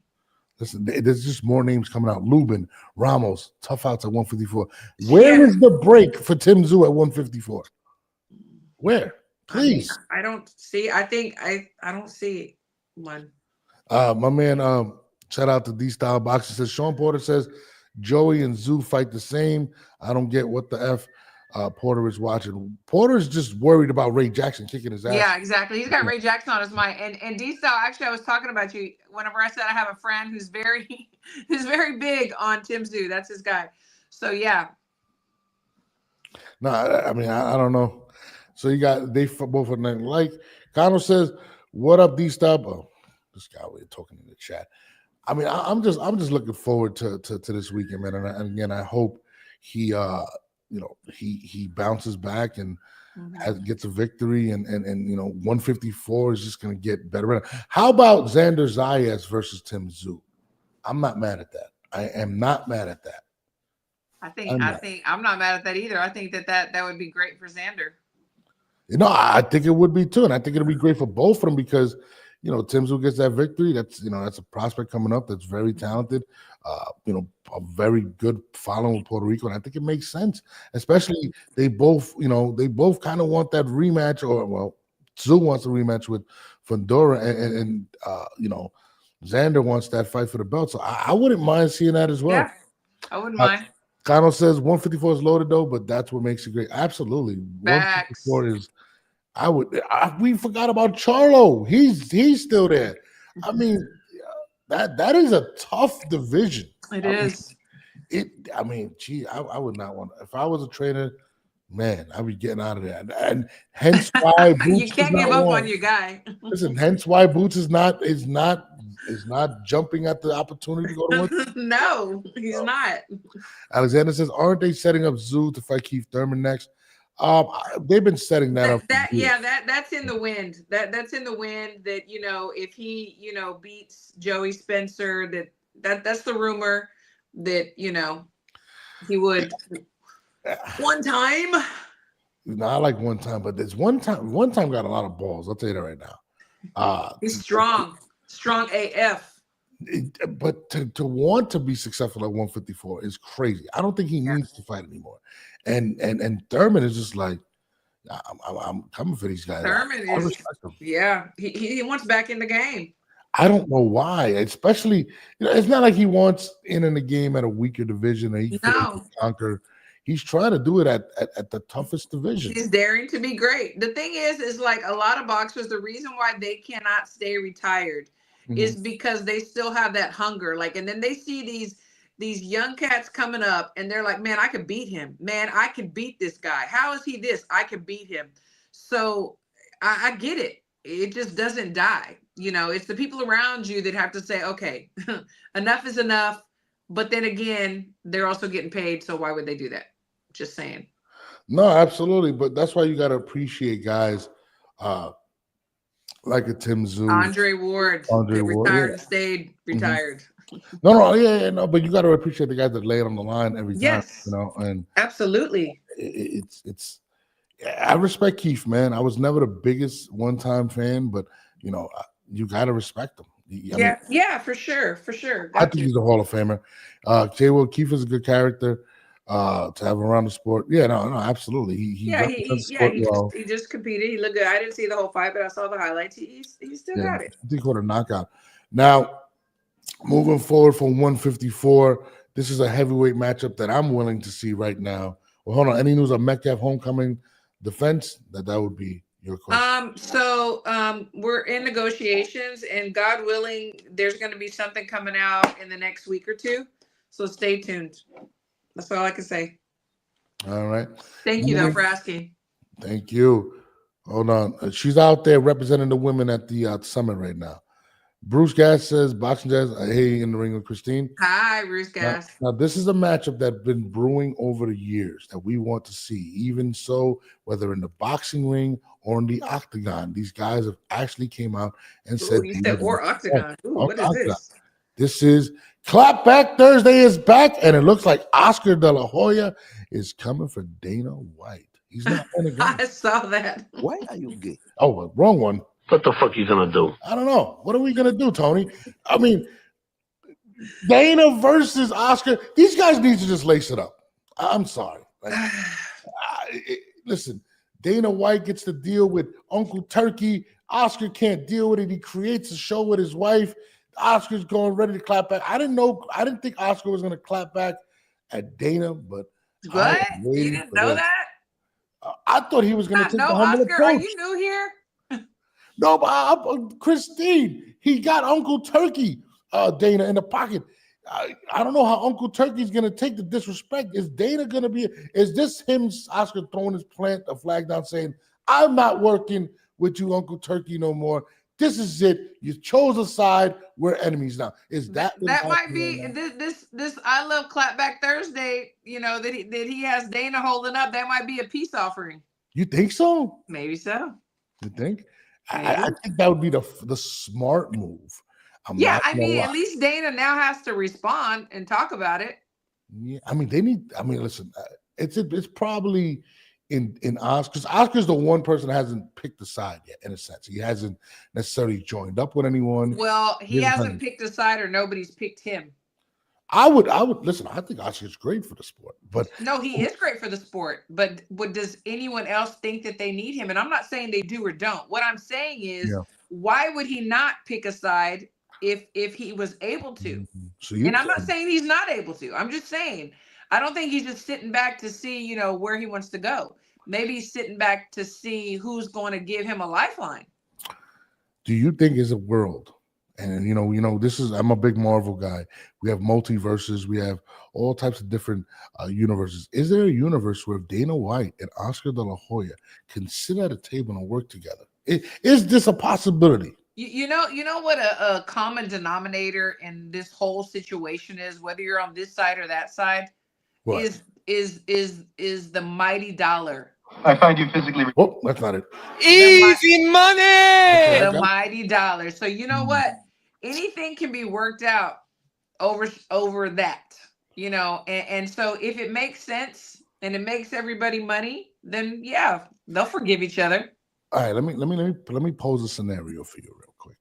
Listen, there's just more names coming out. Lubin, Ramos, tough outs at 154. Where is the break for Tim Tszyu at 154? Where? Please. I don't see. I think I don't see one. My man, shout out to D-Style Boxing, says Sean Porter says Joey and Tszyu fight the same. I don't get what the F Porter is watching. Porter's just worried about Ray Jackson kicking his ass. Yeah, exactly. He's got Ray Jackson on his mind. And D-Style, actually, I was talking about you whenever I said I have a friend who's very big on Tim Tszyu. That's his guy. So yeah. No, I mean, I don't know. So you got they both are nothing like. Connor says, "What up, D-Stop?" Oh, this guy we're talking in the chat. I mean, I'm just looking forward to this weekend, man. And again, I hope he he bounces back and gets a victory, and 154 is just going to get better. How about Xander Zayas versus Tim Tszyu? I'm not mad at that. I am not mad at that. I'm not mad at that either. I think that would be great for Xander. I think it would be too, and I think it'll be great for both of them because Tim Tszyu gets that victory. That's that's a prospect coming up that's very talented. A very good following with Puerto Rico, and I think it makes sense. Especially they both kind of want that rematch, or Tszyu wants a rematch with Fundora, and Xander wants that fight for the belt, so I wouldn't mind seeing that as well. Yeah, I wouldn't mind. Kano says 154 is loaded though, but that's what makes it great. Absolutely, Facts. 154 is. We forgot about Charlo. He's still there. I mean, that is a tough division. It is. I mean, gee, I would not want. If I was a trainer, man, I'd be getting out of there. And hence why Boots You can't give up on your guy. Listen, hence why Boots is not jumping at the opportunity to go to one. No, he's not. Alexander says, aren't they setting up Tszyu to fight Keith Thurman next? They've been setting that up. That's in the wind. That's in the wind. That if he beats Joey Spencer, that's the rumor that he would one time. Not like one time, but there's one time got a lot of balls. I'll tell you that right now. He's strong AF. But to want to be successful at 154 is crazy. I don't think he needs to fight anymore. And Thurman is just like, I'm coming for these guys. Thurman is, he wants back in the game. I don't know why, especially, it's not like he wants in the game at a weaker division that he can conquer. He's trying to do it at the toughest division. He's daring to be great. The thing is like a lot of boxers, the reason why they cannot stay retired is because they still have that hunger. Like, and then they see these young cats coming up and they're like, man, I could beat him. Man, I could beat this guy. How is he this? I could beat him. So I get it. It just doesn't die. It's the people around you that have to say, okay, enough is enough. But then again, they're also getting paid. So why would they do that? Just saying. No, absolutely. But that's why you got to appreciate guys like a Tim Tszyu. Andre Ward. Retired and stayed retired. No, but you got to appreciate the guys that lay it on the line every time, and absolutely. It's I respect Keith, man. I was never the biggest one-time fan, but you got to respect him. For sure. I think he's a Hall of Famer. J. Will Keith is a good character to have around the sport. Yeah, no, absolutely. He just competed. He looked good. I didn't see the whole fight, but I saw the highlights. He still got it. I think he got a knockout. Now, moving forward from 154, this is a heavyweight matchup that I'm willing to see right now. Well, hold on. Any news on Metcalf homecoming defense? That would be your question. So we're in negotiations, and God willing, there's going to be something coming out in the next week or two. So stay tuned. That's all I can say. All right. Thank you, though, for asking. Thank you. Hold on. She's out there representing the women at the summit right now. Bruce Gass says, Boxing Jazz, hey, in the ring with Christine. Hi, Bruce Gass. Now, this is a matchup that's been brewing over the years that we want to see. Even so, whether in the boxing ring or in the octagon, these guys have actually came out and said, you said or octagon. What is this? This is Clapback Thursday is back, and it looks like Oscar De La Hoya is coming for Dana White. He's not going to go. I saw that. Why are you gay? Oh, wrong one. What the fuck you gonna do? I don't know. What are we gonna do, Tony? I mean, Dana versus Oscar. These guys need to just lace it up. I'm sorry. Listen, Dana White gets to deal with Uncle Turkey. Oscar can't deal with it. He creates a show with his wife. Oscar's going ready to clap back. I didn't think Oscar was gonna clap back at Dana, but what? You didn't know that? I thought he was gonna take the humble Oscar, approach. are you new here? No, but Christine, he got Uncle Turkey, Dana, in the pocket. I don't know how Uncle Turkey's going to take the disrespect. Is Dana going to be, is this him, Oscar, throwing his flag down saying, I'm not working with you, Uncle Turkey, no more. This is it. You chose a side. We're enemies now. Is that might be this I love Clapback Thursday, that he has Dana holding up. That might be a peace offering. You think so? Maybe so. You think? I think that would be the smart move. I mean, at least Dana now has to respond and talk about it. Yeah, I mean, listen, it's probably in Oscar, because Oscar's the one person that hasn't picked a side yet, in a sense. He hasn't necessarily joined up with anyone. Well, he hasn't picked a side, or nobody's picked him. I would listen. I think Oscar's great for the sport, but no, he is great for the sport. But does anyone else think that they need him? And I'm not saying they do or don't. What I'm saying is, why would he not pick a side if he was able to. So you And I'm not saying he's not able to. I'm just saying I don't think he's just sitting back to see, where he wants to go. Maybe he's sitting back to see who's going to give him a lifeline. do you think is a world? And this is, I'm a big Marvel guy. We have multiverses, we have all types of different universes. Is there a universe where Dana White and Oscar De La Hoya can sit at a table and work together? Is this a possibility? You know what a common denominator in this whole situation is, whether you're on this side or that side, What? is the mighty dollar. I find you physically. Oh, that's not it. Easy money. The mighty dollar. So you know what? Anything can be worked out over that. And so if it makes sense and it makes everybody money, then yeah, they'll forgive each other. All right, let me pose a scenario for you real quick.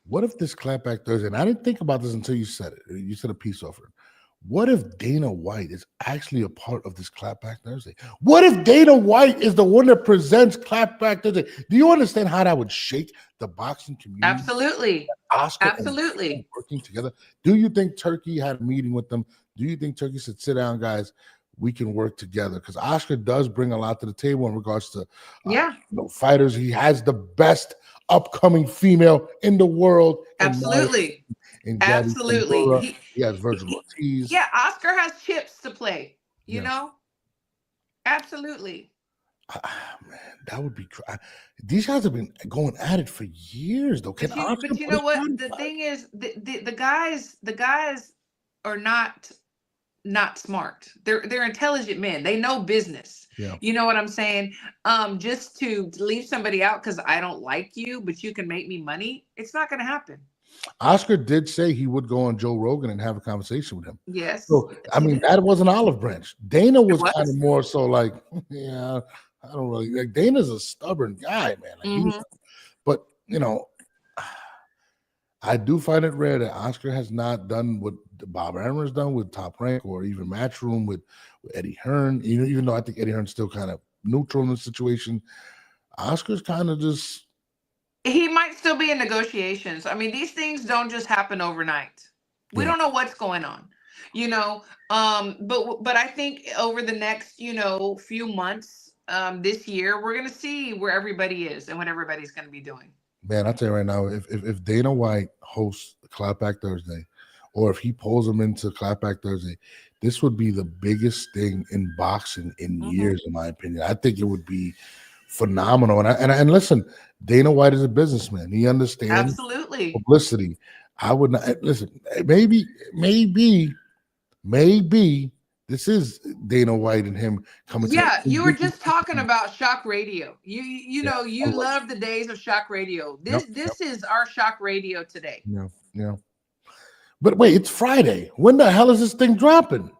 What if this Clapback Thursday, and I didn't think about this until you said it. You said a peace offering. What if Dana White is actually a part of this Clapback Thursday? What if Dana White is the one that presents Clapback Thursday? Do you understand how that would shake the boxing community? Absolutely. Oscar Absolutely. working together. Do you think Turkey had a meeting with them? Do you think Turkey said, sit down, guys, we can work together? Because Oscar does bring a lot to the table in regards to fighters. He has the best upcoming female in the world. Absolutely. Absolutely. He has Virgil Ortiz. Yeah, Oscar has chips to play, you know? Absolutely. Man, that would be these guys have been going at it for years, though. But you know what? The thing is, the guys are not smart. They're intelligent men. They know business. Yeah. You know what I'm saying? Just to leave somebody out because I don't like you, but you can make me money, it's not going to happen. Oscar did say he would go on Joe Rogan and have a conversation with him. Yes. So I mean, that was an olive branch. Dana was kind of more so like, yeah, I don't really like. Dana's a stubborn guy, man. Like, but I do find it rare that Oscar has not done what Bob Arum has done with Top Rank or even Matchroom with Eddie Hearn. Even though I think Eddie Hearn's still kind of neutral in the situation, Oscar's kind of just. He might still be in negotiations. I mean, these things don't just happen overnight. We don't know what's going on, but I think over the next, few months, this year, we're going to see where everybody is and what everybody's going to be doing. Man, I'll tell you right now, if Dana White hosts Clapback Thursday, or if he pulls them into Clapback Thursday, this would be the biggest thing in boxing in years, in my opinion. I think it would be phenomenal. And listen, Dana White is a businessman. He understands publicity. I would not listen. Maybe this is Dana White and him coming. Yeah, you were just talking about Shock Radio. You know, you love the days of Shock Radio. This is our Shock Radio today. Yeah. But wait, it's Friday. When the hell is this thing dropping?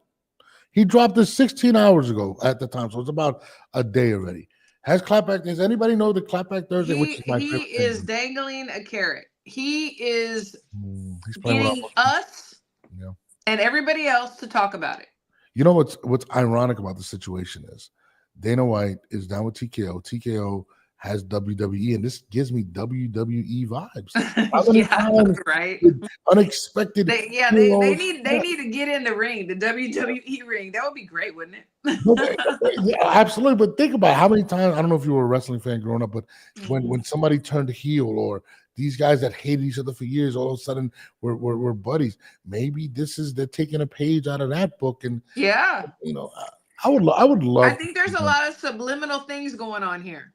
He dropped this 16 hours ago at the time, so it's about a day already. Does anybody know the Clapback Thursday? Which is my favorite he is dangling a carrot. He is getting us and everybody else to talk about it. You know what's ironic about the situation is Dana White is down with TKO. TKO has WWE, and this gives me WWE vibes. Right. Unexpected. They need to get in the ring, the WWE ring. That would be great, wouldn't it? Yeah, absolutely. But think about how many times, I don't know if you were a wrestling fan growing up, but when somebody turned heel, or these guys that hated each other for years, all of a sudden we're buddies. Maybe they're taking a page out of that book, and I would love. I think there's a lot of subliminal things going on here.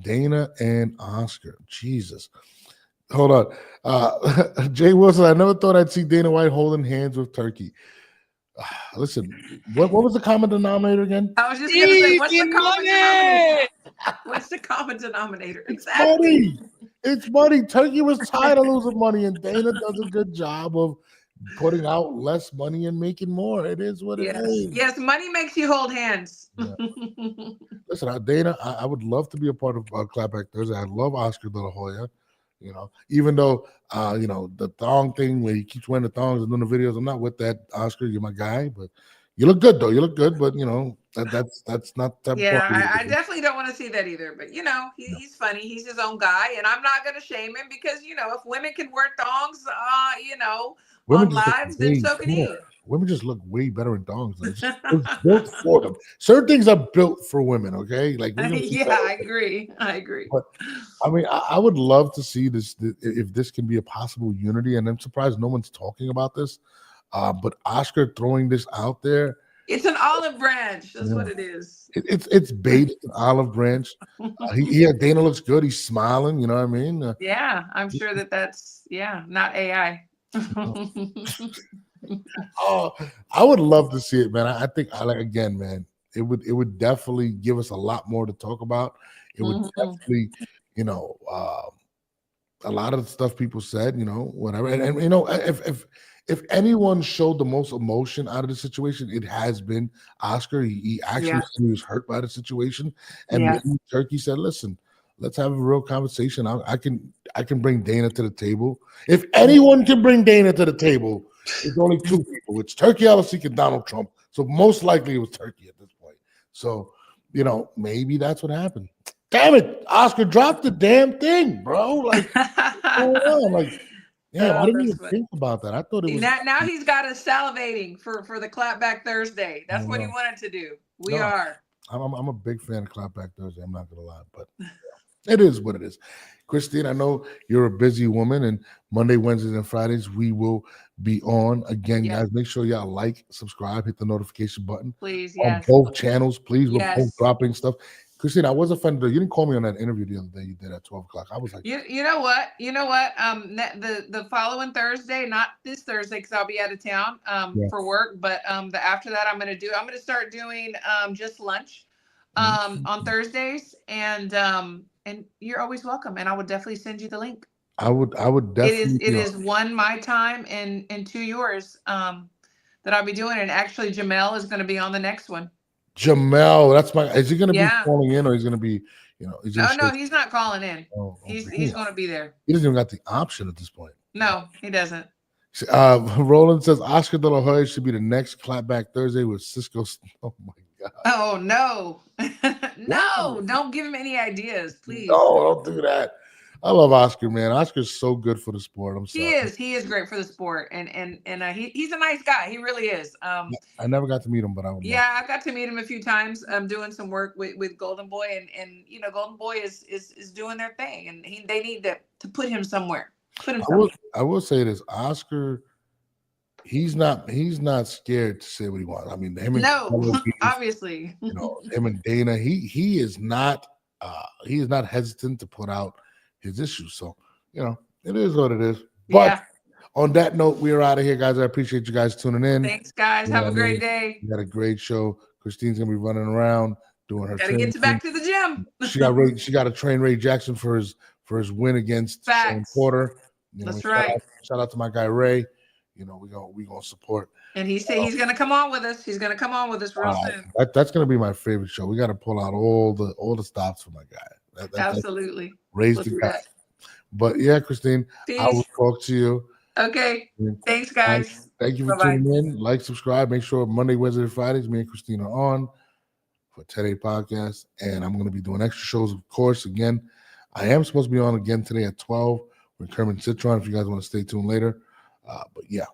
Dana and Oscar. Jesus. Hold on. Jay Wilson, I never thought I'd see Dana White holding hands with Turkey. Listen, what was the common denominator again? I was just going to say, what's the common denominator? What's the common denominator? Exactly. It's money. Turkey was tired of losing money, and Dana does a good job of putting out less money and making more. It is what it is. Yes, money makes you hold hands. Yeah. Listen, Dana, I would love to be a part of Clapback Thursday. I love Oscar De La Hoya. Even though the thong thing where he keeps wearing the thongs and doing the videos, I'm not with that. Oscar, you're my guy, but You look good though. You look good, but you know that's not that Yeah, I definitely don't want to see that either. But you know, he's funny. He's his own guy, and I'm not going to shame him because you know, if women can wear thongs, you know, Women on just look lives, then so can he. Women just look way better in thongs. Like, it's built for them. Certain things are built for women. Okay, like we're gonna Yeah, I agree. I agree. But I mean, I would love to see this if this can be a possible unity. And I'm surprised no one's talking about this. But Oscar throwing this out there. It's an olive branch. That's what it is. It's bait, an olive branch. Dana looks good. He's smiling. You know what I mean? Yeah, I'm sure that's not AI. Oh, I would love to see it, man. I think again, man. It would definitely give us a lot more to talk about. It would definitely, you know, a lot of the stuff people said, you know, whatever. And you know, if anyone showed the most emotion out of the situation, it has been Oscar. He actually said he was hurt by the situation. And Turkey said, listen, let's have a real conversation. I can bring Dana to the table. If anyone can bring Dana to the table, it's only two people. It's Turkey Alasik and Donald Trump. So most likely it was Turkey at this point. So, you know, maybe that's what happened. Damn it, Oscar, drop the damn thing, bro. Like, what's going on? Like, yeah, I didn't even think about that. I thought it was now he's got us salivating for the Clapback Thursday. That's what he wanted to do. We are. I'm a big fan of Clapback Thursday. I'm not gonna lie, but it is what it is. Christine, I know you're a busy woman, and Monday, Wednesdays, and Fridays we will be on again, guys. Make sure y'all like, subscribe, hit the notification button, please. On both channels, please. We're both dropping stuff. Christine, I was offended. You didn't call me on that interview the other day you did at 12 o'clock. I was like, you know what? The following Thursday, not this Thursday because I'll be out of town for work, but the after that I'm going to start doing just lunch on Thursdays, and you're always welcome, and I would definitely send you the link. I would definitely. It is one my time and two yours that I'll be doing, and actually Jamel is going to be on the next one. Jamel, that's is he going to be calling in, or he's going to be, you know? No, he's not calling in. He's going to be there. He doesn't even got the option at this point. No, he doesn't. Roland says Oscar De La Hoya should be the next Clapback Thursday with Cisco. Oh my God. Oh no, no! Don't give him any ideas, please. No, don't do that. I love Oscar, man. Oscar's so good for the sport. I'm sorry. He is great for the sport, and he's a nice guy. He really is. I never got to meet him, but I would. Yeah, I got to meet him a few times. Doing some work with Golden Boy, and you know, Golden Boy is doing their thing, and they need to put him somewhere. I will say this, Oscar. He's not scared to say what he wants. I mean, him and obviously, you know, him and Dana. He is not hesitant to put out his issues. So, you know, it is what it is. But on that note, we are out of here, guys. I appreciate you guys tuning in. Thanks, guys. Have a great day. We had a great show. Christine's gonna be running around doing her. Gotta get back to the gym. She got to train Ray Jackson for his win against Shane Porter. You know, that's right. Shout out to my guy Ray. You know, we gonna support. And he said he's gonna come on with us. He's gonna come on with us real soon. That's gonna be my favorite show. We got to pull out all the stops for my guy. Absolutely. Raise the guy. But yeah, Christine, peace. I will talk to you. Okay. Thanks, guys. Thank you for tuning in. Like, subscribe. Make sure Monday, Wednesday, and Fridays, me and Christine are on for Today Podcast. And I'm going to be doing extra shows, of course. Again, I am supposed to be on again today at 12 with Kermit Citron if you guys want to stay tuned later. But yeah,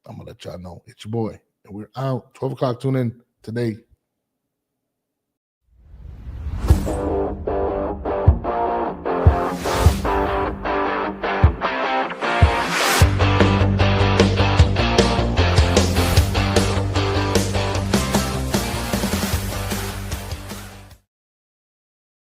I'm going to let y'all know. It's your boy. And we're out. 12 o'clock. Tune in today.